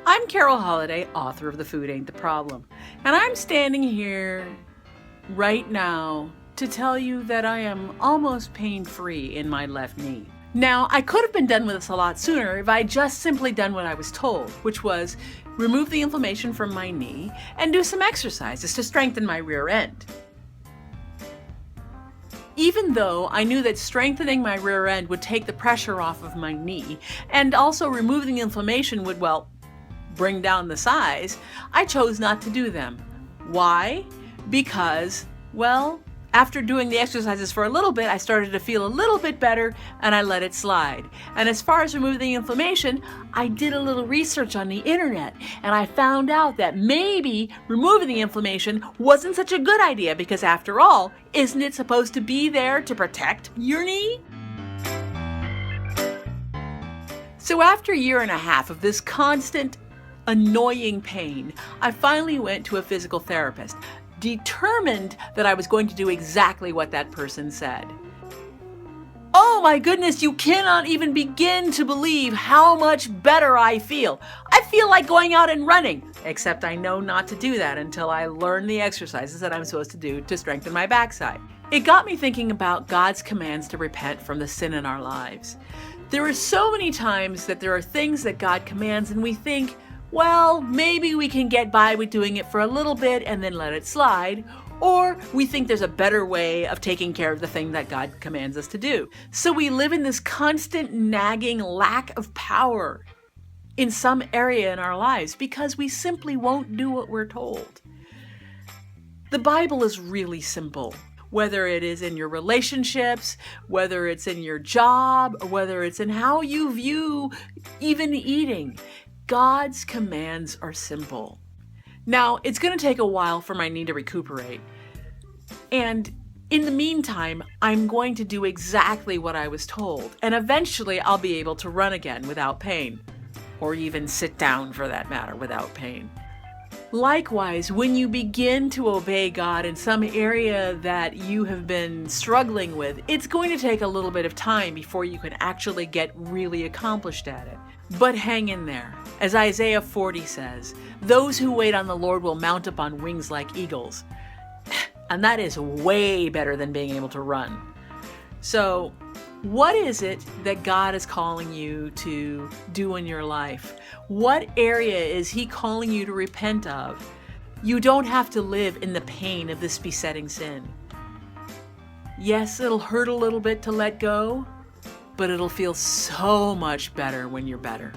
I'm Carol Holliday, author of The Food Ain't the Problem, and I'm standing here right now to tell you that I am almost pain-free in my left knee. Now, I could have been done with this a lot sooner if I had just simply done what I was told, which was remove the inflammation from my knee and do some exercises to strengthen my rear end. Even though I knew that strengthening my rear end would take the pressure off of my knee and also removing the inflammation would, bring down the size, I chose not to do them. Why? Because, after doing the exercises for a little bit, I started to feel a little bit better and I let it slide. And as far as removing the inflammation, I did a little research on the internet and I found out that maybe removing the inflammation wasn't such a good idea because after all, isn't it supposed to be there to protect your knee? So after a year and a half of this constant annoying pain, I finally went to a physical therapist, determined that I was going to do exactly what that person said. Oh my goodness, you cannot even begin to believe how much better I feel. I feel like going out and running, except I know not to do that until I learn the exercises that I'm supposed to do to strengthen my backside. It got me thinking about God's commands to repent from the sin in our lives. There are so many times that there are things that God commands and we think, maybe we can get by with doing it for a little bit and then let it slide. Or we think there's a better way of taking care of the thing that God commands us to do. So we live in this constant nagging lack of power in some area in our lives because we simply won't do what we're told. The Bible is really simple. Whether it is in your relationships, whether it's in your job, or whether it's in how you view even eating, God's commands are simple. Now, it's going to take a while for my knee to recuperate. And in the meantime, I'm going to do exactly what I was told. And eventually, I'll be able to run again without pain. Or even sit down, for that matter, without pain. Likewise, when you begin to obey God in some area that you have been struggling with, it's going to take a little bit of time before you can actually get really accomplished at it. But hang in there. As Isaiah 40 says, those who wait on the Lord will mount up on wings like eagles. And that is way better than being able to run. So, what is it that God is calling you to do in your life? What area is He calling you to repent of? You don't have to live in the pain of this besetting sin. Yes, it'll hurt a little bit to let go, but it'll feel so much better when you're better.